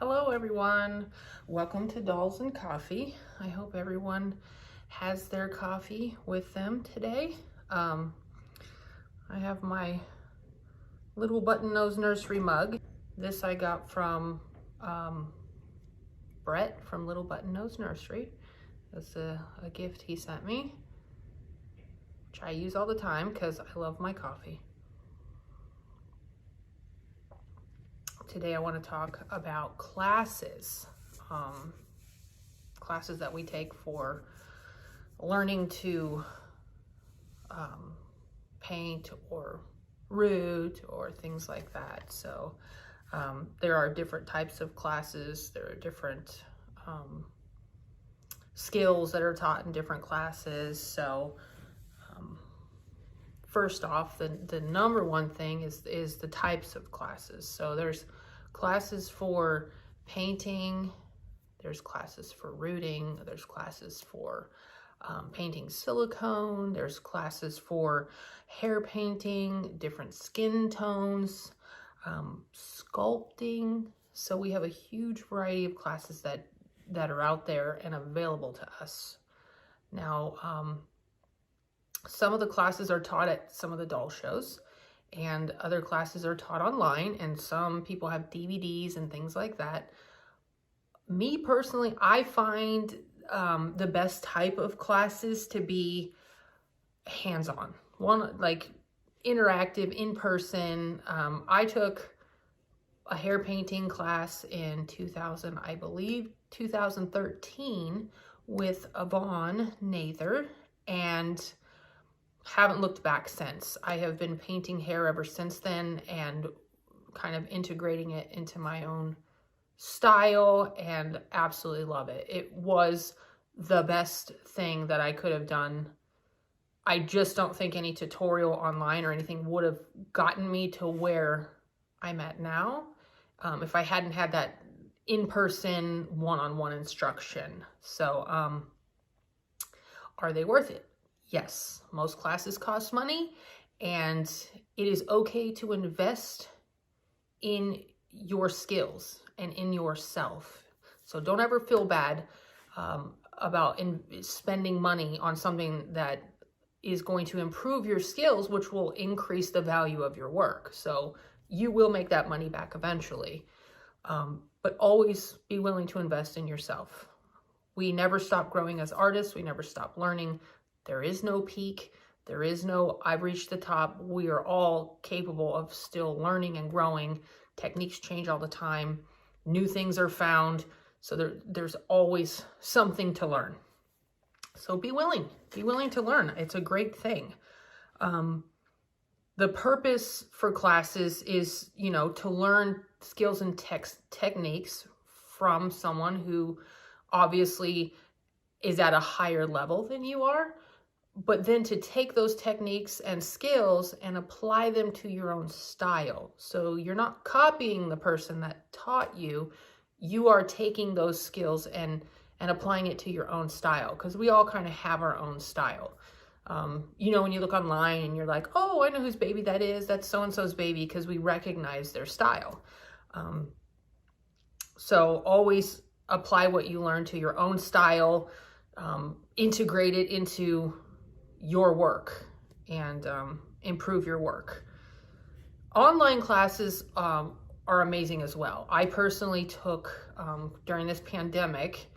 Hello everyone, welcome to Dolls and Coffee. I hope everyone has their coffee with them today. I have my little button nose nursery mug. This I got from Brett from Little Button Nose Nursery. That's a gift he sent me, which I use all the time because I love my coffee. Today I want to talk about classes, classes that we take for learning to paint or root or things like that. So there are different types of classes. There are different skills that are taught in different classes. So first off, the number one thing is the types of classes. So there's classes for painting, there's classes for rooting, there's classes for painting silicone, there's classes for hair painting, different skin tones, sculpting. So we have a huge variety of classes that are out there and available to us. Now, some of the classes are taught at some of the doll shows, and other classes are taught online, and some people have DVDs and things like that. Me personally, I find the best type of classes to be hands-on, one like interactive, in person. I took a hair painting class in 2013 with Yvonne Nather, and haven't looked back since. I have been painting hair ever since then and kind of integrating it into my own style and absolutely love it. It was the best thing that I could have done. I just don't think any tutorial online or anything would have gotten me to where I'm at now if I hadn't had that in-person one-on-one instruction. So are they worth it? Yes, most classes cost money, and it is okay to invest in your skills and in yourself. So don't ever feel bad about spending money on something that is going to improve your skills, which will increase the value of your work. So you will make that money back eventually, but always be willing to invest in yourself. We never stop growing as artists. We never stop learning. There is no peak. There is no, I've reached the top. We are all capable of still learning and growing. Techniques change all the time. New things are found. So there's always something to learn. So be willing to learn. It's a great thing. The purpose for classes is, to learn skills and techniques from someone who obviously is at a higher level than you are, but then to take those techniques and skills and apply them to your own style. So you're not copying the person that taught you. You are taking those skills and applying it to your own style, because we all kind of have our own style. When you look online and you're like, oh, I know whose baby that is. That's so-and-so's baby, because we recognize their style. So always apply what you learn to your own style, integrate it into your work, and improve your work. Online classes are amazing as well. I personally took, during this pandemic,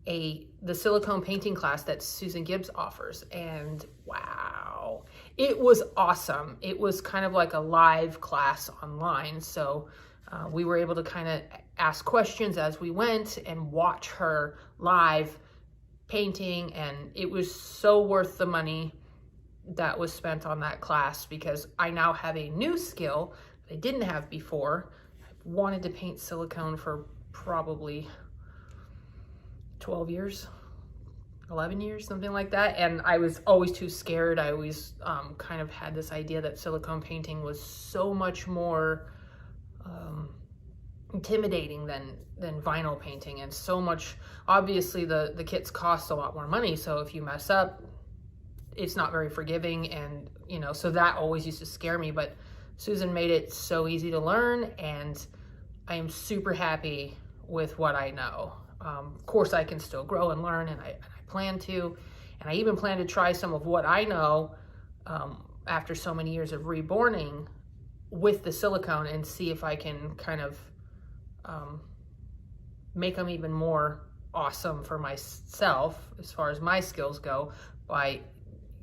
the silicone painting class that Susan Gibbs offers, and wow, it was awesome. It was kind of like a live class online, so we were able to kind of ask questions as we went and watch her live painting, and it was so worth the money that was spent on that class, because I now have a new skill that I didn't have before. I've wanted to paint silicone for probably 12 years, 11 years, something like that, and I was always too scared. I always kind of had this idea that silicone painting was so much more intimidating than vinyl painting, and so much, obviously the kits cost a lot more money, so if you mess up, it's not very forgiving, and so that always used to scare me. But Susan made it so easy to learn, and I am super happy with what I know. Of course, I can still grow and learn, and I plan to. And I even plan to try some of what I know after so many years of reborning with the silicone and see if I can kind of make them even more awesome for myself as far as my skills go by,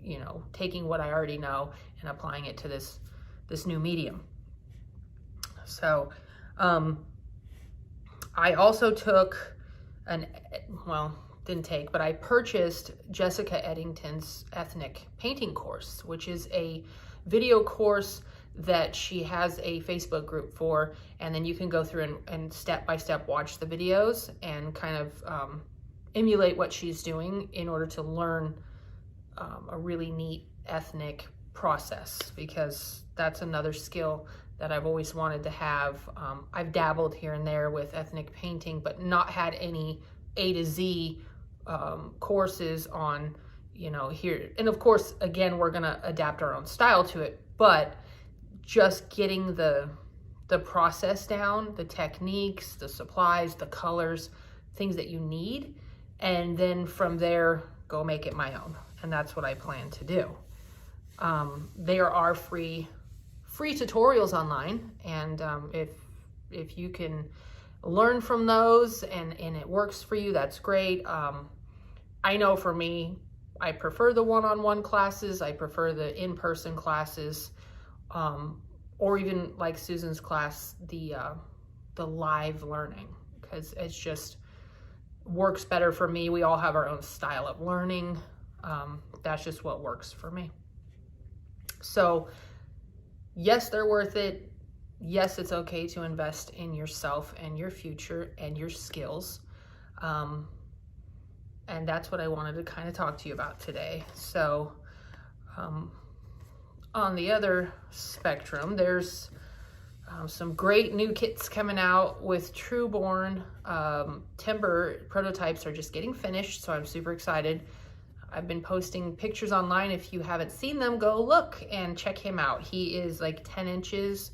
you know, taking what I already know and applying it to this new medium. So I also took but I purchased Jessica Eddington's Ethnic Painting course, which is a video course that she has a Facebook group for, and then you can go through and step by step watch the videos and kind of emulate what she's doing in order to learn a really neat ethnic process, because that's another skill that I've always wanted to have. I've dabbled here and there with ethnic painting, but not had any A to Z courses on, you know, here. And of course, again, we're gonna adapt our own style to it, but just getting the process down, the techniques, the supplies, the colors, things that you need, and then from there, go make it my own. And that's what I plan to do. There are free tutorials online, and if you can learn from those and it works for you, that's great. I know for me, I prefer the one-on-one classes. I prefer the in-person classes, or even like Susan's class, the live learning, because it's just works better for me. We all have our own style of learning. That's just what works for me. So yes, they're worth it. Yes, it's okay to invest in yourself and your future and your skills. And that's what I wanted to kind of talk to you about today. So on the other spectrum, there's some great new kits coming out with TrueBorn. Timber prototypes are just getting finished, so I'm super excited. I've been posting pictures online. If you haven't seen them, go look and check him out. He is like 10 inches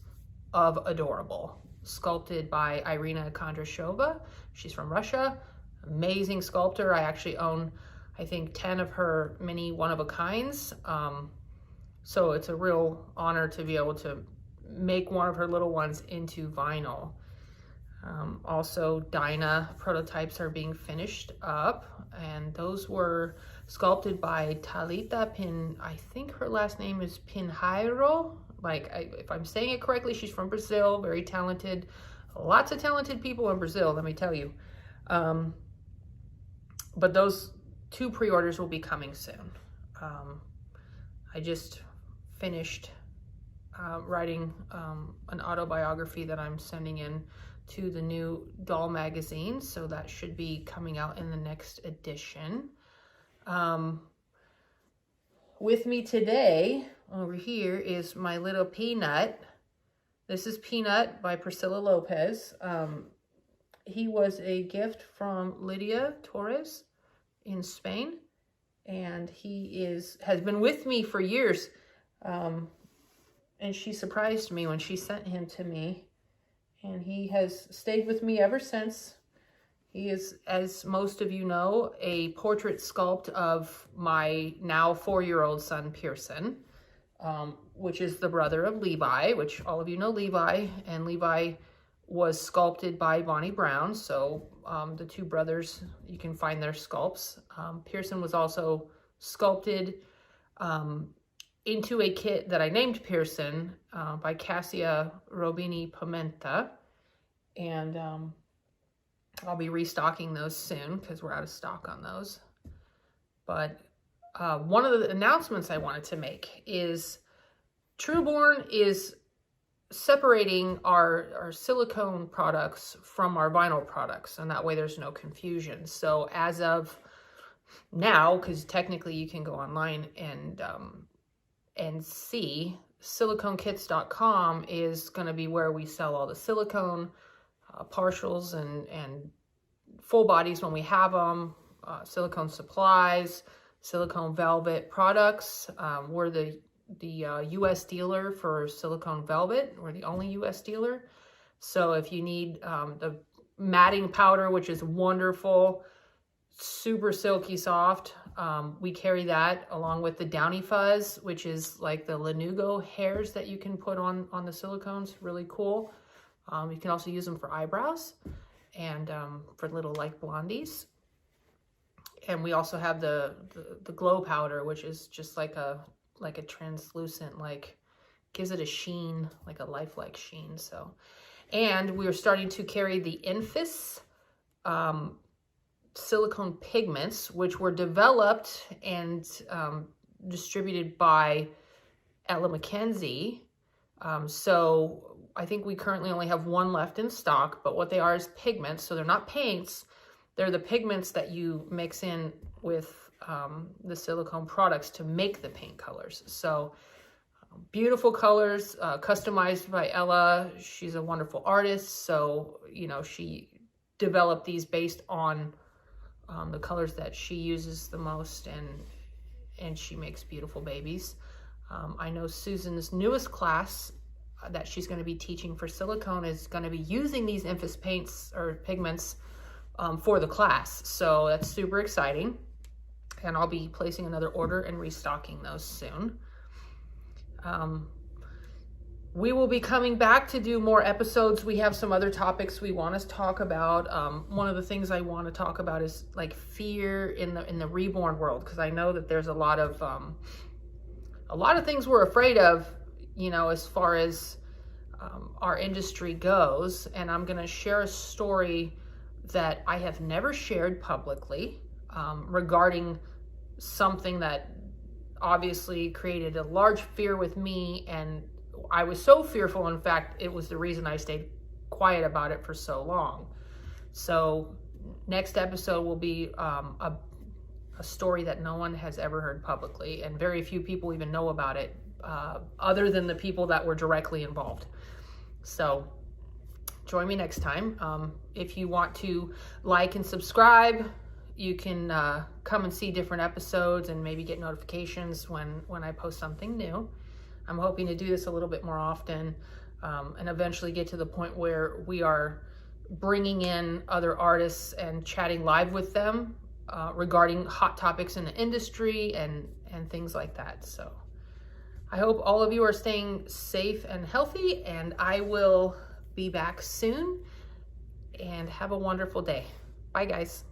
of adorable, sculpted by Irina Kondrashova. She's from Russia. Amazing sculptor. I actually own, I think, 10 of her mini one-of-a-kinds. So it's a real honor to be able to make one of her little ones into vinyl. Also, Dinah prototypes are being finished up, and those were sculpted by Talita Pin. I think her last name is Pinheiro. If I'm saying it correctly, she's from Brazil, very talented. Lots of talented people in Brazil, let me tell you. But those 2 pre-orders will be coming soon. I just finished writing an autobiography that I'm sending in to the new doll magazine, so that should be coming out in the next edition. With me today over here is my little Peanut. This is Peanut by Priscilla Lopez. He was a gift from Lydia Torres in Spain, and he has been with me for years. And she surprised me when she sent him to me, and he has stayed with me ever since. He is, as most of you know, a portrait sculpt of my now 4-year-old son, Pearson, which is the brother of Levi, which all of you know Levi, and Levi was sculpted by Bonnie Brown. So the 2 brothers, you can find their sculpts. Pearson was also sculpted into a kit that I named Pearson by Cassia Robini Pimenta, and I'll be restocking those soon because we're out of stock on those. But one of the announcements I wanted to make is TrueBorn is separating our silicone products from our vinyl products, and that way there's no confusion. So as of now, because technically you can go online and see, siliconekits.com is going to be where we sell all the silicone partials and full bodies when we have them, silicone supplies, silicone velvet products. We're the U.S. dealer for silicone velvet. We're the only U.S. dealer. So if you need the matting powder, which is wonderful, super silky soft. We carry that along with the Downy Fuzz, which is like the Lanugo hairs that you can put on the silicones. Really cool. You can also use them for eyebrows and for little like blondies. And we also have the glow powder, which is just like a translucent, like gives it a sheen, like a lifelike sheen. So, and we are starting to carry the Infus silicone pigments, which were developed and distributed by Ella Mackenzie. So I think we currently only have one left in stock, but what they are is pigments. So they're not paints. They're the pigments that you mix in with the silicone products to make the paint colors. So beautiful colors, customized by Ella. She's a wonderful artist. So, you know, she developed these based on the colors that she uses the most, and she makes beautiful babies. I know Susan's newest class that she's going to be teaching for silicone is going to be using these Infus paints or pigments for the class. So that's super exciting. And I'll be placing another order and restocking those soon. We will be coming back to do more episodes. We have some other topics we want to talk about. One of the things I want to talk about is like fear in the reborn world, because I know that there's a lot of things we're afraid of, you know, as far as our industry goes. And I'm going to share a story that I have never shared publicly regarding something that obviously created a large fear with me, and I was so fearful, in fact, it was the reason I stayed quiet about it for so long. So next episode will be a story that no one has ever heard publicly, and very few people even know about it other than the people that were directly involved. So join me next time. If you want to like and subscribe, you can come and see different episodes and maybe get notifications when I post something new. I'm hoping to do this a little bit more often and eventually get to the point where we are bringing in other artists and chatting live with them regarding hot topics in the industry and things like that. So I hope all of you are staying safe and healthy, and I will be back soon, and have a wonderful day. Bye, guys.